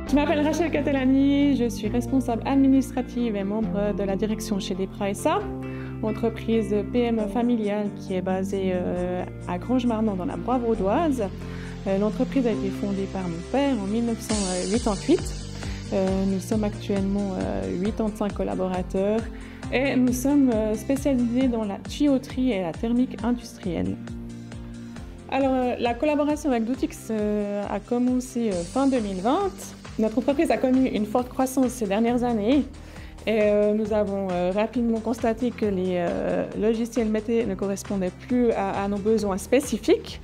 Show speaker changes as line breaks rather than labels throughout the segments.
Je m'appelle Rachel Catalani, je suis responsable administrative et membre de la direction chez DEPRA SA, entreprise PME familiale qui est basée à Grange-Marmont dans la Broye vaudoise. L'entreprise a été fondée par mon père en 1988. Nous sommes actuellement 85 collaborateurs et nous sommes spécialisés dans la tuyauterie et la thermique industrielle. Alors, la collaboration avec Doutix a commencé fin 2020. Notre entreprise a connu une forte croissance ces dernières années et nous avons rapidement constaté que les logiciels métiers ne correspondaient plus à nos besoins spécifiques.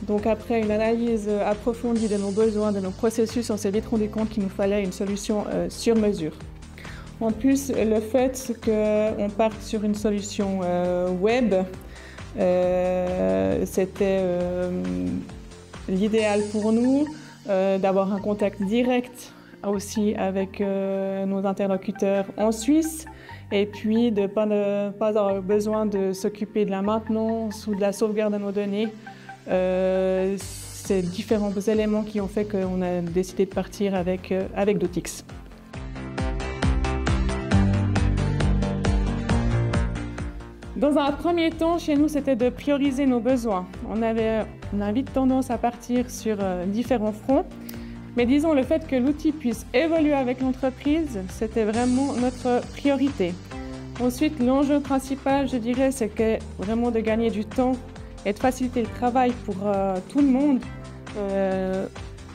Donc après une analyse approfondie de nos besoins, de nos processus, on s'est vite rendu compte qu'il nous fallait une solution sur mesure. En plus, le fait qu'on parte sur une solution web, c'était l'idéal pour nous, d'avoir un contact direct aussi avec nos interlocuteurs en Suisse et puis de ne pas avoir besoin de s'occuper de la maintenance ou de la sauvegarde de nos données. C'est différents éléments qui ont fait qu'on a décidé de partir avec Doutix. Dans un premier temps, chez nous, c'était de prioriser nos besoins. On a vite tendance à partir sur différents fronts, mais disons le fait que l'outil puisse évoluer avec l'entreprise, c'était vraiment notre priorité. Ensuite, l'enjeu principal, je dirais, c'est vraiment de gagner du temps et de faciliter le travail pour tout le monde,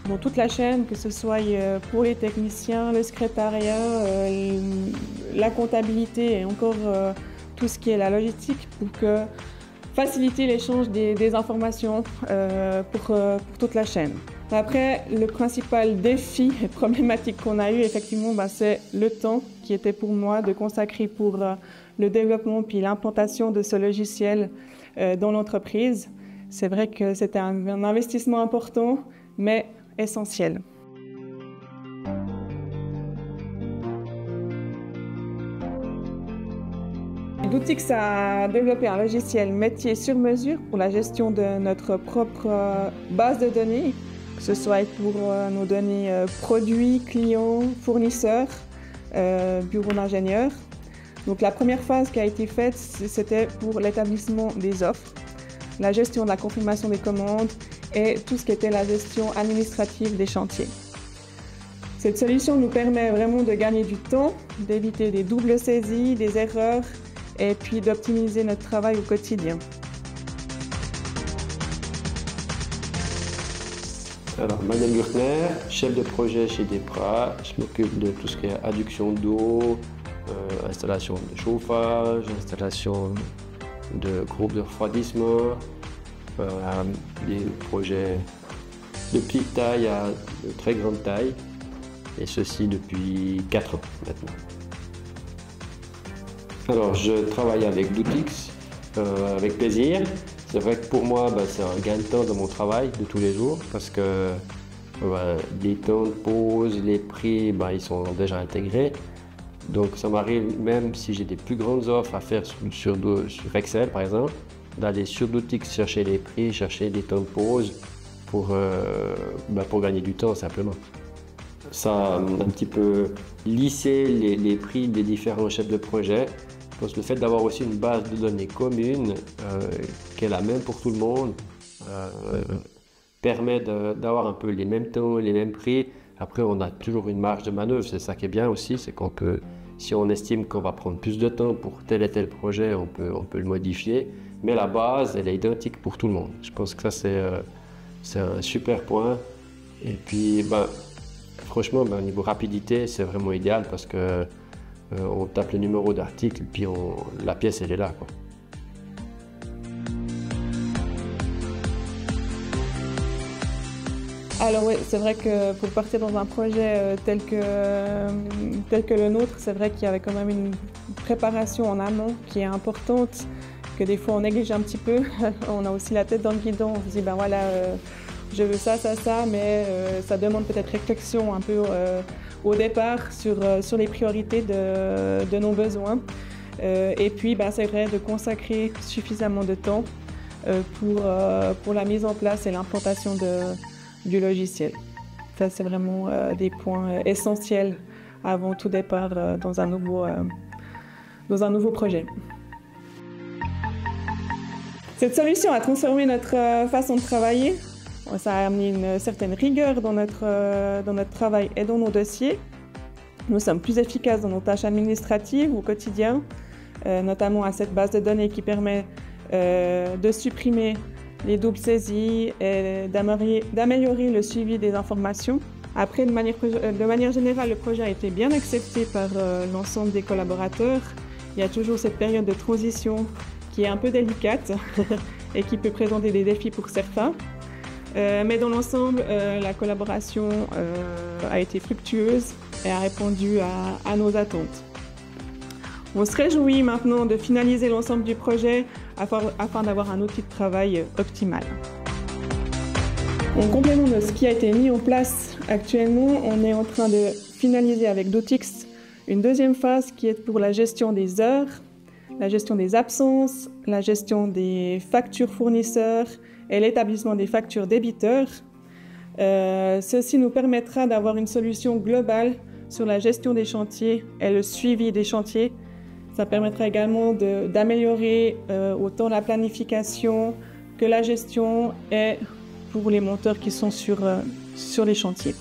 dans toute la chaîne, que ce soit pour les techniciens, le secrétariat, la comptabilité et encore tout ce qui est la logistique pour faciliter l'échange des informations pour toute la chaîne. Après, le principal défi et problématique qu'on a eu, effectivement, c'est le temps qui était pour moi de consacrer pour le développement puis l'implantation de ce logiciel dans l'entreprise. C'est vrai que c'était un investissement important, mais essentiel. Doutix a développé un logiciel métier sur mesure pour la gestion de notre propre base de données, que ce soit pour nos données produits, clients, fournisseurs, bureaux d'ingénieurs. Donc la première phase qui a été faite, c'était pour l'établissement des offres, la gestion de la confirmation des commandes et tout ce qui était la gestion administrative des chantiers. Cette solution nous permet vraiment de gagner du temps, d'éviter des doubles saisies, des erreurs et puis d'optimiser notre travail au quotidien.
Alors, Madame Gürtner, chef de projet chez DEPRA, je m'occupe de tout ce qui est adduction d'eau, installation de chauffage, installation de groupes de refroidissement, des projets de petite taille à de très grande taille, et ceci depuis 4 ans maintenant. Alors, je travaille avec Doutix, avec plaisir. C'est vrai que pour moi, c'est un gain de temps dans mon travail de tous les jours parce que les temps de pause, les prix, ils sont déjà intégrés. Donc, ça m'arrive même si j'ai des plus grandes offres à faire sur Excel, par exemple, d'aller sur Doutix chercher les prix, chercher des temps de pause pour gagner du temps simplement. Ça a un petit peu lissé les prix des différents chefs de projet. Je pense que le fait d'avoir aussi une base de données commune, qui est la même pour tout le monde, permet d'avoir un peu les mêmes temps, les mêmes prix. Après, on a toujours une marge de manœuvre, c'est ça qui est bien aussi, c'est qu'on peut, si on estime qu'on va prendre plus de temps pour tel et tel projet, on peut le modifier. Mais la base, elle est identique pour tout le monde. Je pense que ça, c'est un super point. Et puis, franchement, au niveau rapidité, c'est vraiment idéal parce que on tape le numéro d'article, puis la pièce, elle est là, quoi.
Alors oui, c'est vrai que pour partir dans un projet tel que le nôtre, c'est vrai qu'il y avait quand même une préparation en amont qui est importante, que des fois on néglige un petit peu. On a aussi la tête dans le guidon, on se dit voilà, je veux ça, mais ça demande peut-être réflexion un peu au départ sur les priorités de nos besoins. Et puis c'est vrai de consacrer suffisamment de temps pour la mise en place et l'implantation du logiciel. Ça, c'est vraiment des points essentiels avant tout départ dans un nouveau projet. Cette solution a transformé notre façon de travailler. Ça a amené une certaine rigueur dans notre travail et dans nos dossiers. Nous sommes plus efficaces dans nos tâches administratives au quotidien, notamment à cette base de données qui permet de supprimer les doubles saisies et d'améliorer le suivi des informations. Après, de manière générale, le projet a été bien accepté par l'ensemble des collaborateurs. Il y a toujours cette période de transition qui est un peu délicate et qui peut présenter des défis pour certains. Mais dans l'ensemble, la collaboration a été fructueuse et a répondu à nos attentes. On se réjouit maintenant de finaliser l'ensemble du projet afin d'avoir un outil de travail optimal. En complément de ce qui a été mis en place actuellement, on est en train de finaliser avec Dootix une deuxième phase qui est pour la gestion des heures, la gestion des absences, la gestion des factures fournisseurs et l'établissement des factures débiteurs. Ceci nous permettra d'avoir une solution globale sur la gestion des chantiers et le suivi des chantiers. Ça permettra également d'améliorer autant la planification que la gestion et pour les monteurs qui sont sur les chantiers.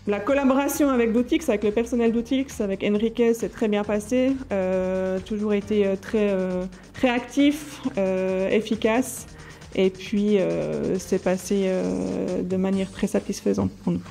La collaboration avec Dootix, avec le personnel Dootix, avec Enrique, s'est très bien passée. Toujours été très actif, efficace. Et puis, c'est passé de manière très satisfaisante pour nous.